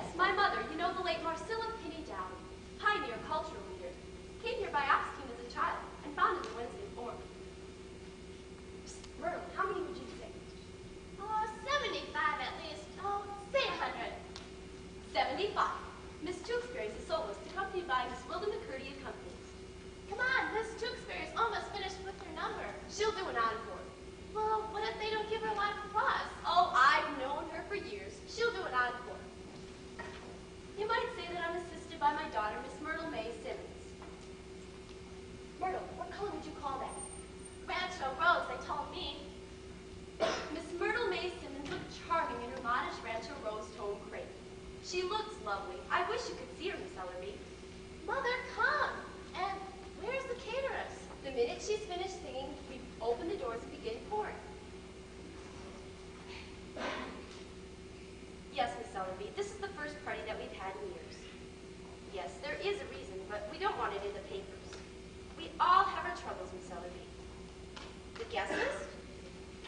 Yes, my mother, you know the late Marcilla Penny Dowd, pioneer cultural leader, came here by ox team as a child and founded the Wednesday Forum. Myrtle, how many would you say? 75 at least. Oh, say 100. 75. Miss Tewksbury is a soloist accompanied by Miss Wilda McCurdy accompanist. Come on, Miss Tewksbury is almost finished with her number. She'll do an encore. Well, what if they don't give her a lot of applause? Oh, I've known her for years. She'll do an encore. You might say that I'm assisted by my daughter, Miss Myrtle May Simmons. Myrtle, what color would you call that? Rancho Rose, they told me. Miss Myrtle May Simmons looked charming in her modish Rancho Rose tone crepe. She looks lovely. I wish you could see her, Miss Ellerby. Mother, come. And where's the caterers? The minute she's finished singing, we open the doors and begin pouring. Yes, Miss Ellerby, this is the first party that we've had in years. Yes, there is a reason, but we don't want it in the papers. We all have our troubles, Miss Ellerby. The guest list?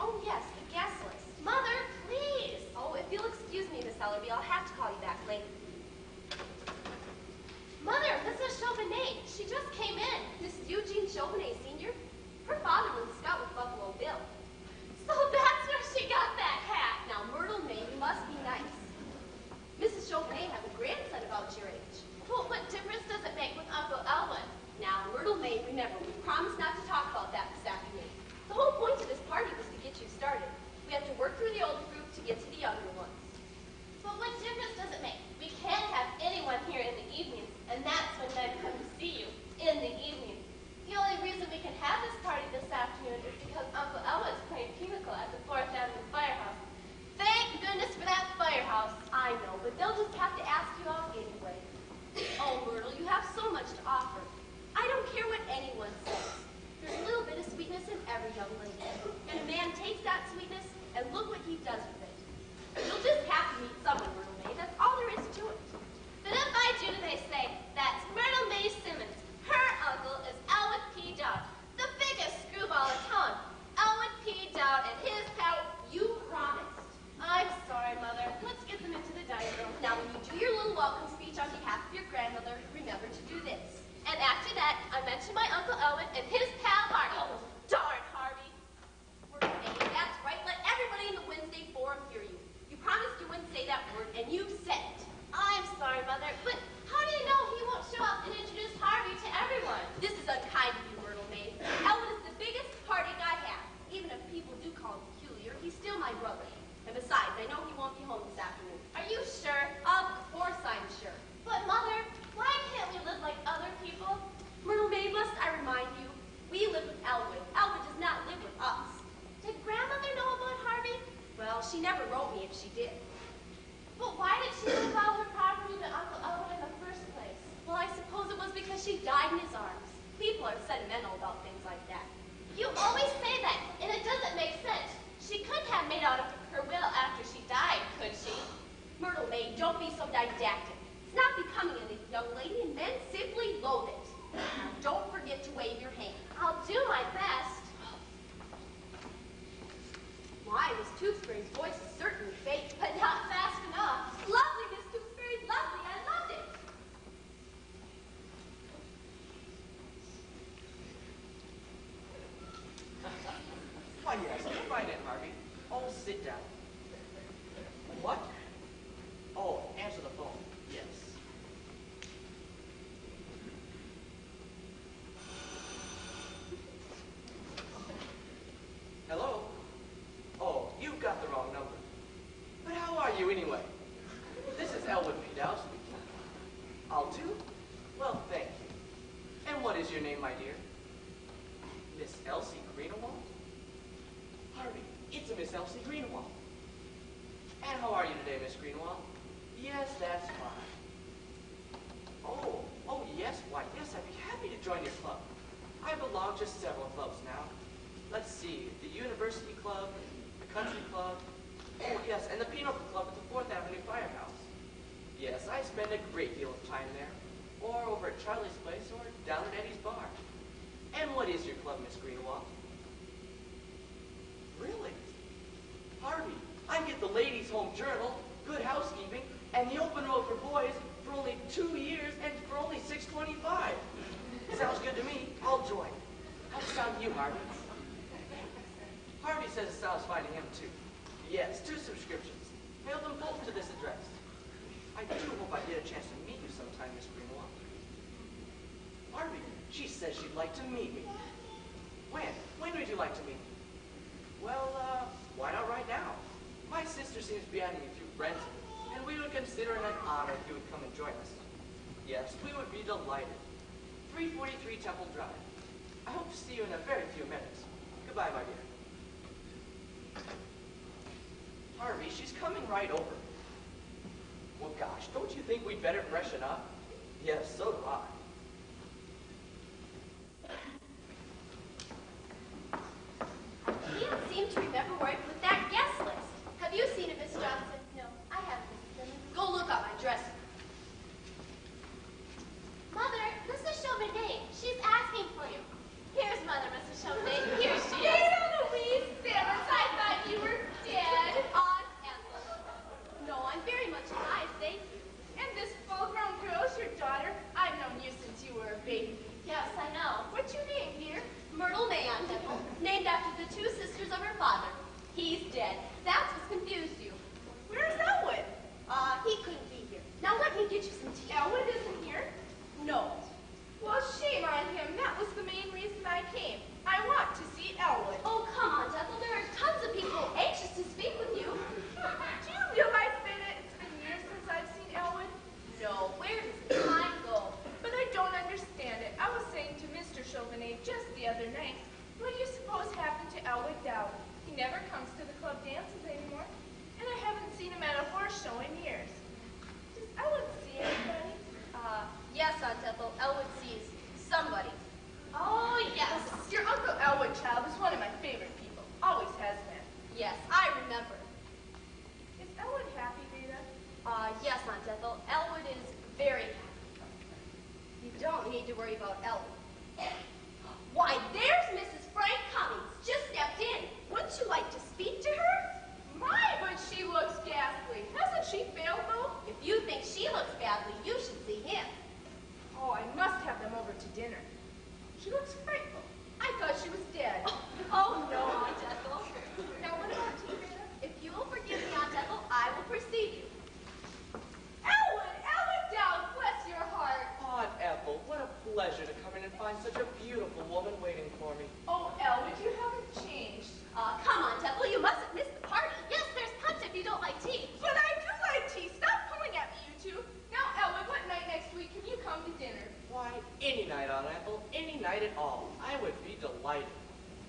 Oh, yes, the guest list. Mother, please. Oh, if you'll excuse me, Miss Ellerby, I'll have to call you back later. Mother, Mrs. Chauvenet, she just came in. Mrs. Eugene Chauvenet, Sr.? Her father was a scout with Buffalo Bill. So that's where she got that hat. Now, Myrtle May, you must be nice. Mrs. Chauvenet has a grandson about your age. Well, what difference does it make with Uncle Elwin? Now, Myrtle May, remember, we promised not to talk about that this afternoon. The whole point of this party was to get you started. We have to work through the older group to get to the younger ones. But what difference does it make? We can't have anyone here in the evenings, and that's when men come to see you, in the evening. The only reason we can have this party this afternoon is because Uncle Elwin's playing pinochle at the 4th Avenue Firehouse. Thank goodness for that firehouse. I know, but they'll just have to ask you out anyway. Oh, Myrtle, you have so much to offer. I don't care what anyone says. There's a little bit of sweetness in every young lady. And a man takes that sweetness, and look what he does with it. You'll just have to meet someone, Myrtle May. That's all there is to it. But if I do, they say, that's Myrtle May Simmons. Her uncle is Elwood P. Dowd, the biggest screwball in town. Elwood P. Dowd and his pal. You promised. I'm sorry, Mother. Let's get them into the dining room. Now, when you do your little welcome speech on behalf of your grandmother, remember to do this. And after that, I mention my Uncle Elwood and his pal Harvey. Oh, darn, Harvey. Myrtle May, that's right. Let everybody in the Wednesday Forum hear you. You promised you wouldn't say that word, and you said it. I'm sorry, Mother, but how do you know he won't show up and introduce Harvey to everyone? This is unkind of you, Myrtle May. Elwood is the biggest party I have. Even if people do call him peculiar, he's still my brother. And besides, I know he won't be home this afternoon. Are you sure? Of course I'm sure. But, Mother, why can't we live like other people? Myrtle May, must I remind you, we live with Elwood. Elwood does not live with us. Did Grandmother know about Harvey? Well, she never wrote me if she did. But why did she leave all her property to Uncle Elwood in the first place? Well, I suppose it was because she died in his arms. People are sentimental about things like that. You always say that, and it doesn't make sense. She couldn't have made out her will after she died, could she? Myrtle May, don't be so didactic. It's not becoming in a young lady, and men simply loathe it. Now, don't forget to wave your hand. I'll do my best. My, Miss Tewksbury's voice is certainly fake. But not fast enough. Lovely, Miss Tewksbury, lovely. I loved it. Why, yes, come right in, Harvey. Oh, sit down. What? Oh, answer the phone. Yes. Hello? Oh, you've got the wrong number. But how are you anyway? This is Elwood P. Dow speaking. I'll do? Well, thank you. And what is your name, my dear? Miss Elsie Greenawalt? Harvey, it's a Miss Elsie Greenawalt. And how are you today, Miss Greenawalt? Yes, that's fine. Oh, yes, why, yes, I'd be happy to join your club. I belong to several clubs now. Let's see, the University Club, the Country Club, oh, yes, and the Pinochle Club at the 4th Avenue Firehouse. Yes, I spend a great deal of time there, or over at Charlie's place, or down at Eddie's bar. And what is your club, Miss Greenawalt? Really? Harvey, I get the Ladies' Home Journal, Good Housekeeping, And the open road for boys for only 2 years and for only $6.25. Sounds good to me. I'll join. How's it sound to you, Harvey? Harvey says it sounds fine to him, too. Yes, 2 subscriptions. Mail them both to this address. I do hope I get a chance to meet you sometime, Miss Greenlaw. Harvey, she says she'd like to meet me. When? When would you like to meet me? Well, why not right now? My sister seems to be having a few friends, and we would consider it an honor if you would come and join us. Yes, we would be delighted. 343 Temple Drive. I hope to see you in a very few minutes. Goodbye, my dear. Harvey, she's coming right over. Well, gosh, don't you think we'd better freshen up? Yes, so do I. I can't seem to remember where I put that guest list. Have you seen it, Miss Johnson? No, I haven't, Mrs. Simmons. Go look on my dresser. Mother, Mrs. Chauvenet, she's asking for you. Here's Mother, Mrs. Chauvenet. Here she is. Ada Louise Simmons, I thought you were dead. Aunt Ethel. No, I'm very much alive, thank you. And this full-grown girl's your daughter? I've known you since you were a baby. Yes, I know. What's your name, dear? Myrtle May, Aunt Ethel, named after the 2 sisters of her father. He's dead. That's what's confused you. Where's Elwood? He couldn't be here. Now let me get you some tea. Elwood isn't here? No. Well, shame on him. That was the main reason I came. I want to see Elwood. Oh, come on, Ethel. There are tons of people anxious to speak with you. Do you realize, Beta, it's been years since I've seen Elwood? No, where does the time go? But I don't understand it. I was saying to Mr. Chauvenet just the other night, what do you suppose happened to Elwood Dowd? He never comes to the club dances anymore, and I haven't seen him at a horse show in years. Does Elwood see anybody? Yes, Aunt Ethel. Elwood sees somebody. Oh, yes. Your Uncle Elwood, child, is one of my favorite people. Always has been. Yes, I remember. Is Elwood happy, Beta? Yes, Aunt Ethel. Elwood is very happy. You don't need to worry about Elwood. Why, there's Mrs. Frank Cummings. Just stepped in. Wouldn't you like to speak to her? My, but she looks ghastly. Hasn't she failed, though? If you think she looks badly, you should see him. Oh, I must have them over to dinner. She looks frightful. I thought she was dead. Oh, no, Aunt Ethel. Now, what about tea, Beta? If you will forgive me, Aunt Ethel, I will precede you. Elwood! Elwood Dowd, bless your heart. Aunt Ethel, what a pleasure to come in and find such a beautiful woman waiting for me. Oh, Elwood, you haven't changed. Come on, Ethel, you mustn't miss the party. Yes, there's punch if you don't like tea. But I do like tea. Stop pulling at me, you two. Now, Elwood, what night next week can you come to dinner? Why, any night, Aunt Ethel, any night at all. I would be delighted.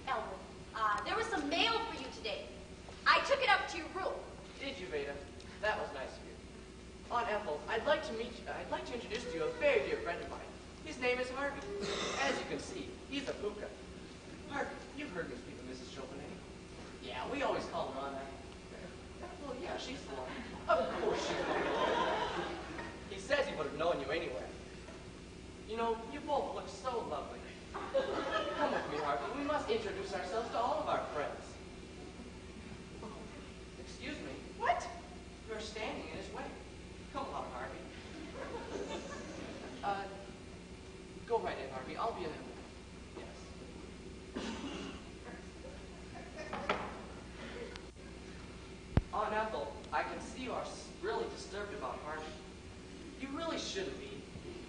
Elwood, there was some mail for you today. I took it up to your room. Did you, Beta? That was nice of you. Aunt Ethel, I'd like to introduce to you a very dear friend of mine. His name is Harvey. As you can see, he's a puka. Harvey, you've heard me speak of Mrs. Chauvenet. Yeah, we always call her on that. Well, yeah, she's the one. Of course she's the one. He says he would have known you anywhere. You know, you both look so lovely. Come with me, Harvey. We must introduce ourselves to all of our friends. Excuse me. What? You're standing in his way. Come along, Harvey. Go right in, Harvey. I'll be in a minute. Yes. Aunt Ethel, I can see you are really disturbed about Harvey. You really shouldn't be.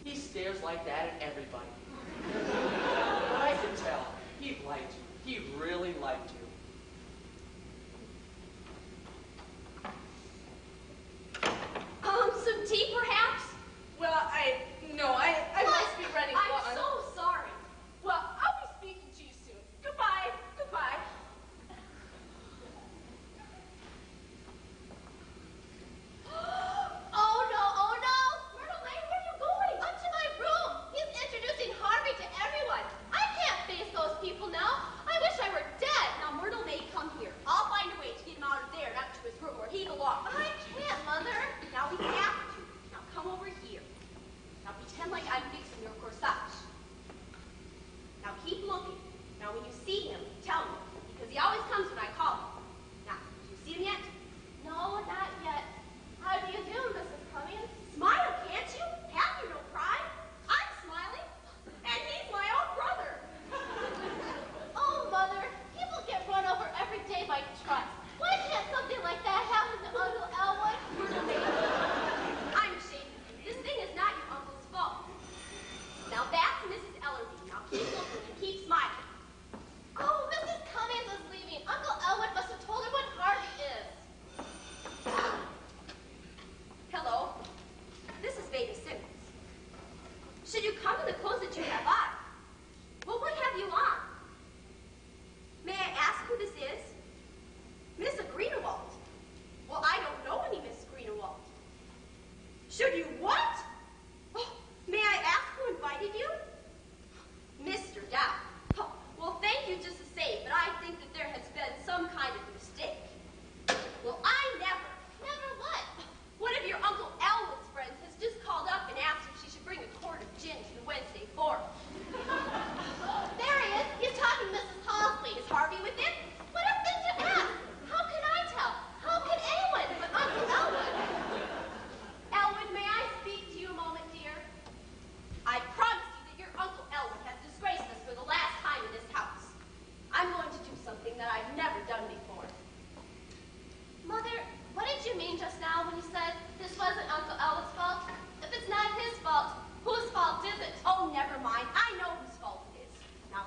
He stares like that at everybody. But I can tell. He liked you. He really liked you. Some tea, perhaps? Well, I must be running I'm on. so sorry. Well, I'll be speaking to you soon. Goodbye. Goodbye. Oh no! Myrtle May, where are you going? Up to my room. He's introducing Harvey to everyone. I can't face those people now. I wish I were dead. Now, Should you what? Oh, may I ask who invited you? Mr. Dow. Oh, well, thank you just the same, but I think that there has been some kind of mistake. Well, I never. Never what? One of your Uncle Elwood's friends has just called up and asked if she should bring a quart of gin to the Wednesday Forum. There he is. He's talking to Mrs. Halsey. Is Harvey with him? What a thing to ask. How can I tell? How can anyone but Uncle Elwood? Elwood, may I speak to you a moment, dear? I promise you that your Uncle Elwood has disgraced us for the last time in this house. I'm going to do something that I've never done before. Mother, what did you mean just now when you said this wasn't Uncle Elwood's fault? If it's not his fault, whose fault is it? Oh, never mind. I know whose fault it is. Now,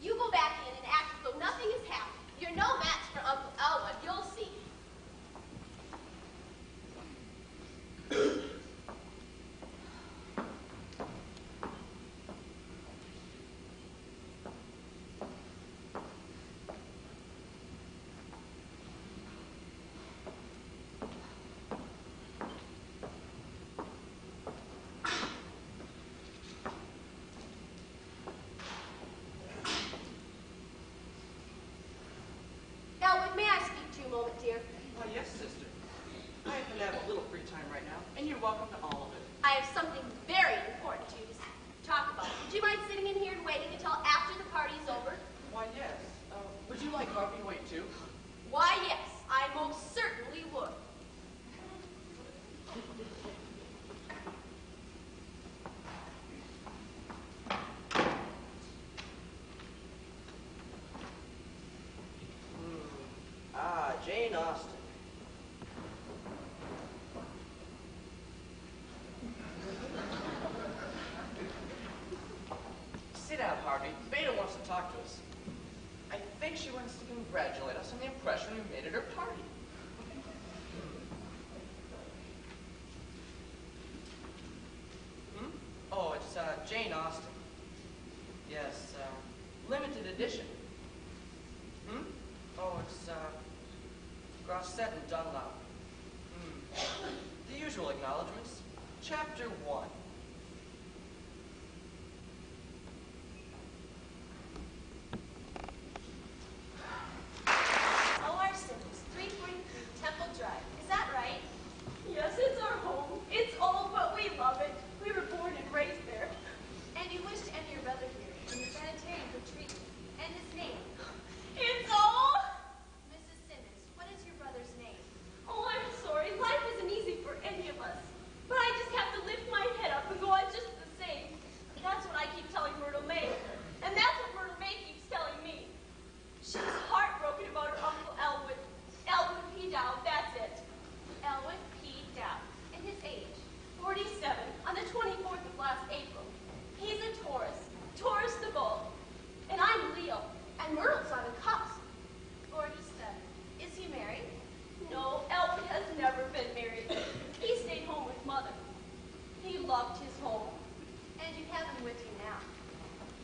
you go back in and act as though nothing has happened. You're no match for Uncle Elwood. You'll see. Elwood, may I speak to you a moment, dear? Why, yes, sister. I happen to have a little free time right now, and you're welcome to all of it. I have something very important to talk about. Would you mind sitting in here and waiting until after the party's over? Why, yes. Would you like Harvey to wait, too? Why, yes, I most certainly would. Jane Austen. Sit down, Harvey. Beta wants to talk to us. I think she wants to congratulate us on the impression we made at her party. Oh, it's Jane Austen. Yes, limited edition. Oh, it's Grosset and Dunlop. The usual acknowledgments. Chapter 1. O.R. Simmons, 343 Temple Drive. Is that right? Yes, it's our home. It's old, but we love it. We were born and raised there. And you wish to enter your brother here in the sanitarium for treatment. And his name? It's old! Mrs. Simmons, what is your brother's name? Oh, I'm sorry. Life isn't easy for any of us. But I just have to lift my head up and go on just the same. That's what I keep telling Myrtle May. And that's what Myrtle May keeps telling me. She's heartbroken about her Uncle Elwood. Elwood P. Dow, that's it. Elwood P. Dow. And his age? 47 on the 24th of last April. He's a Taurus. Taurus the bull. And I'm Leo. And Myrtle's on a cusp. 47. Is he married? No, Elwood has never been married. He stayed home with Mother. He loved his home. And you have him with you now.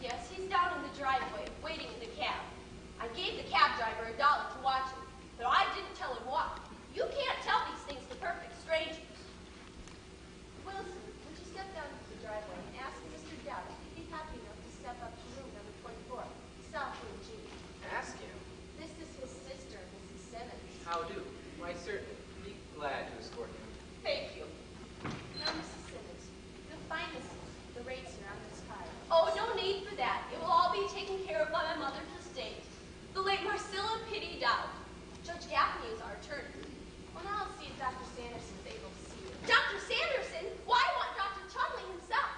Yes, he's down in the driveway, waiting in the cab. I gave the cab driver $1 to watch him, but I didn't tell him why. You can't tell these things to perfect strangers. Wilson, would you step down to the driveway and ask Mr. Dow if he'd be happy enough to step up to room number 24, South Room G. Ask him. This is his sister, Mrs. Simmons. How do? Why, certainly. Be glad to escort him. Thank you. Now, Mrs. Simmons, you'll find the rates are on this card. Oh, no need for that. It will all be taken care of by my mother's estate. The late Marcilla Pitty Dow. Judge Gaffney is our attorney. Well, now I'll see if Dr. Sanderson is able to see you. Dr. Sanderson? Why want Dr. Chumley himself?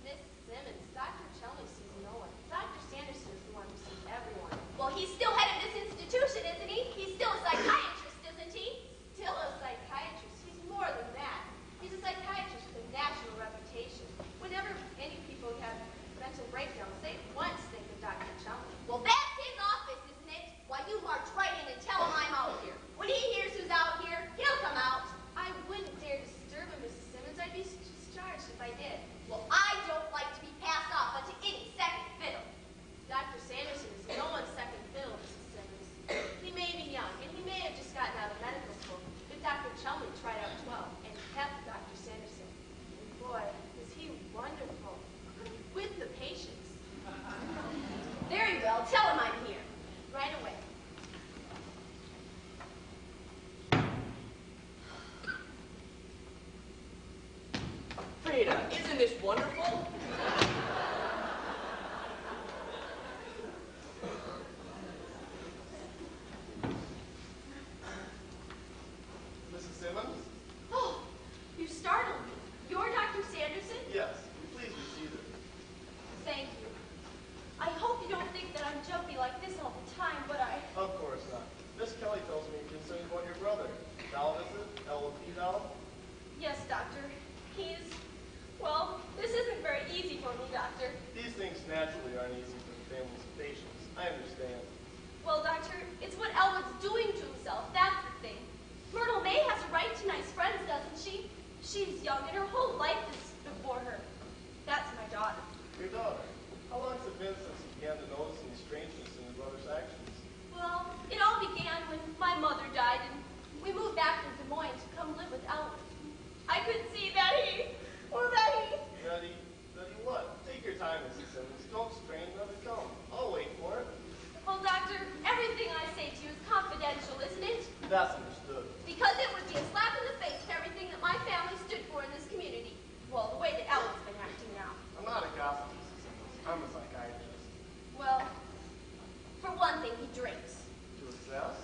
Miss Simmons, Dr. Chumley sees no one. Dr. Sanderson is the one who sees everyone. Well, he's still head of this institution, isn't he? He's still a psychiatrist, isn't he? Still a psychiatrist. He's more than that. He's a psychiatrist with a national reputation. Whenever any people have mental breakdowns, they at once think of Dr. Chumley. Well, that's his office, isn't it? Why, you march right in and tell him I'm out here. When he hears who's out here, he'll come out. I wouldn't dare disturb him, Mrs. Simmons. I'd be discharged if I did. Well, I don't like to be passed off onto any second fiddle. Dr. Sanderson is no one's second fiddle, Mrs. Simmons. He may be young, and he may have just gotten out of medical school, but Dr. Chumley tried out 12 and kept Dr. Sanderson Maida, isn't this wonderful? Mrs. Simmons? Oh, you startled me. You're Dr. Sanderson? Yes. Please be seated. Thank you. I hope you don't think that I'm jumpy like this all the time, but Of course not. Miss Kelly tells me you're concerned about your brother. Doll visit? LOP doll? Yes, Doctor. Well, this isn't very easy for me, Doctor. These things naturally aren't easy for the families of patients. I understand. Well, Doctor, it's what Elwood's doing to himself. That's the thing. Myrtle May has a right to nice friends, doesn't she? She's young and her whole life is before her. That's my daughter. Your daughter. How long has it been since you began to notice any strangeness in your brother's actions? Well, it all began when my mother died and we moved back to Des Moines to come live with Elwood. I could see that he... Ready what? Take your time, Mrs. Simmons. Don't strain, let it come. I'll wait for it. Well, Doctor, everything I say to you is confidential, isn't it? That's understood. Because it would be a slap in the face to everything that my family stood for in this community. Well, the way that Elwood's been acting now. I'm not a gossip, Mrs. Simmons. I'm a psychiatrist. Well, for one thing, he drinks. To excess?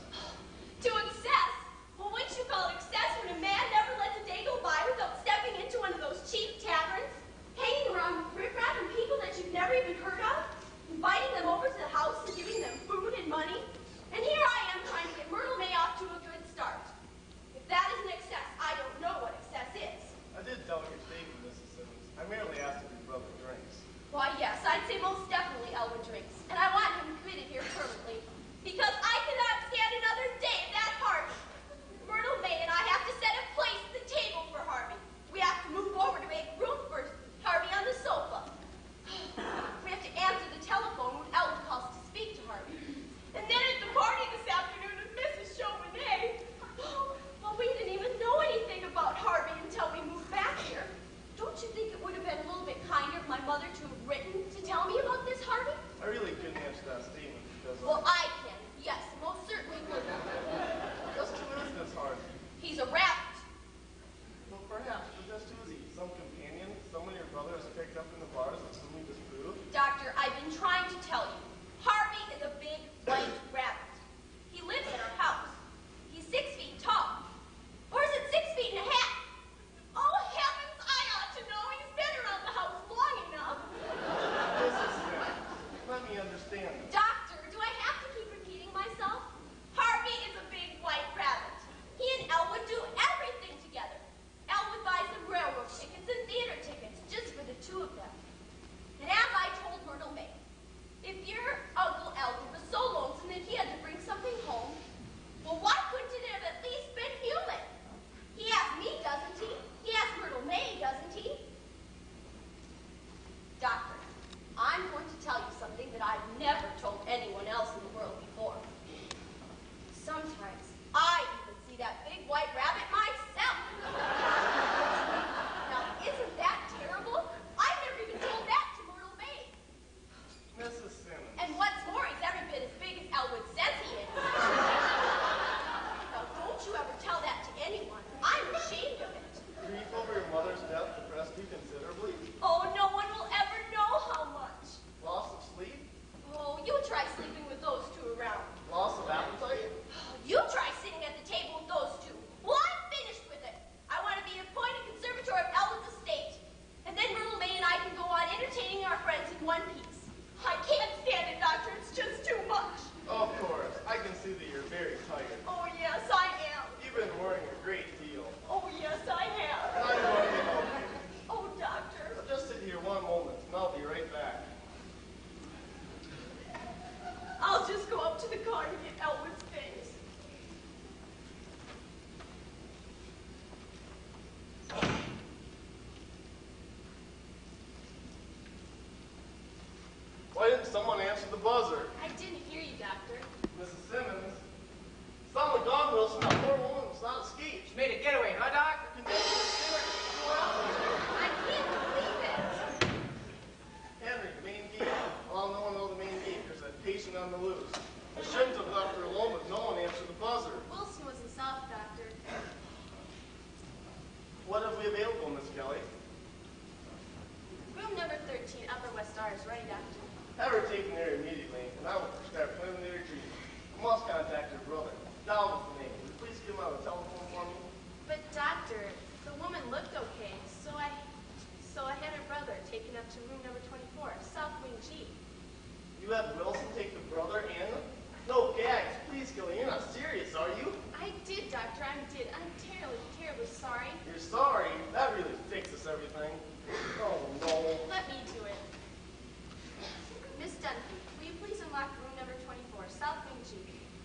To excess? Well, wouldn't you call it excess when a man never lets a day go by without stepping into one of those cheap taverns, hanging around with riffraff and people that you've never even heard of, inviting them over to the house and giving them food and money? And here I am trying to get Myrtle May off to a good start. If that isn't excess, I don't know what excess is. I did delicate statement, Mrs. Simmons. I merely asked if your brother drinks. Why, yes, I'd say most definitely Elwood drinks. And I want him committed here permanently. Because I cannot stand another day at that party. Myrtle May and I have to set a place at the table for Harvey. We have to move over to make room for Harvey on the sofa. We have to answer the telephone when Elwood calls to speak to Harvey. And then at the party this afternoon with Mrs. Chauvenet, well, we didn't even know anything about Harvey until we moved back here. Don't you think it would have been a little bit kinder of my mother to have written to tell me about this, Harvey? I really couldn't answer that statement because Well, I can. Yes, most certainly would. just who is this Harvey? He's a rabbit. Well, perhaps, but just who is he? Some companion? Someone your brother has picked up in the bars that's whom we disproved? Doctor, I've been trying to tell you. Harvey is a big white rabbit. He lives in our house. He's 6 feet tall. Or is it 6 feet and a half? Oh, heavens, I ought to know. He's been around the house long enough. Mrs. Simmons, let me understand this. Doctor, do I have to keep repeating myself? Harvey is a big white rabbit. He and Elwood do everything together. Elwood buys them railroad tickets and theater tickets just for the two of them. And as I told Myrtle May, if your Uncle Elwood was so lonesome that he had to bring something home, well, why couldn't it have at least been human? He has me, doesn't he? He has Myrtle May, doesn't he? Doctor, I'm going to tell you something that I've never told anyone else in the world before. Sometimes I even see that big white rabbit myself. Now, isn't that terrible? I've never even told that to Myrtle May. Mrs. Simmons. And what's more, he's every bit as big as Elwood says he is. Now, don't you ever tell that to anyone. I'm ashamed of it. Grief over your mother's death depressed you considerably? Oh, no one will ever know how much. Loss of sleep? Oh, you try sleeping with those two around. Loss of appetite? You try sitting at the table with those two. Well, I'm finished with it. I want to be appointed conservator of Elwood's estate. And then Myrtle May and I can go on entertaining our friends in one piece. I can't stand it, Doctor. It's just too much. Of course. I can see that you're very tired. Oh, yes, I am. You've been worrying a great deal. Oh, yes, I have. And I'm going to help you. Oh, Doctor. So just sit here one moment, and I'll be right back. I'll just go up to the car to get Elwood's things. Why didn't someone answer the buzzer? I didn't hear you, Doctor. Mrs. Simmons. Someone gone, Wilson. That poor woman was not escaped. She made a getaway, huh, Doc? The condition of the sinner. Go out here. I can't believe it. Henry, the main gate. Well, no one know the main gate. There's a patient on the loose. I shouldn't have left her alone, but no one answered the buzzer. Wilson was himself, Doctor. What have we available, Miss Kelly? to room number 24, South Wing G. You had Wilson take the brother and the... No gags, please, Kelly, you're not serious, are you? I did, Doctor, I did. I'm terribly, terribly sorry. You're sorry? That really fixes everything. Oh, no. Let me do it. Miss Dunphy, will you please unlock room number 24, South Wing G,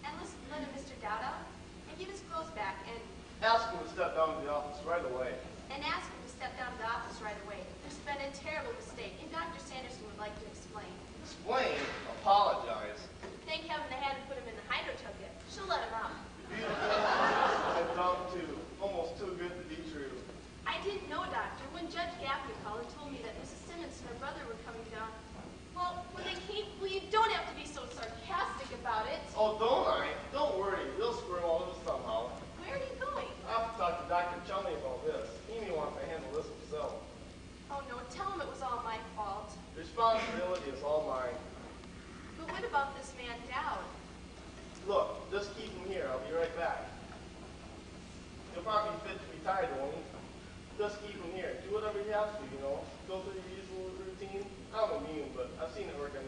and let Mr. Dowd out, and give his clothes back, and Ask him to step down to the office right away. ask him to step down to the office right away. There's been a terrible mistake, and Dr. Sanderson would like to explain. Explain? Apologize. Thank heaven they hadn't put him in the hydro tub yet. She'll let him out. Beautiful. And dumb, too. Almost too good to be true. I didn't know, Doctor. When Judge Gaffney called and told me that Mrs. Simmons and her brother were coming down. Well, when they came, well, you don't have to be so sarcastic about it. Oh, don't I? Don't worry. We'll squirm all of this somehow. Where are you going? I have to talk to Dr. Chumley about this. Amy wants to handle this himself. Oh, no, tell him it was all my fault. Responsibility is all mine. But what about this man Dowd? Look, just keep him here. I'll be right back. He'll probably be fit to retire, won't he? Just keep him here. Do whatever he has to, you know. Go through your usual routine. I'm immune, but I've seen it work on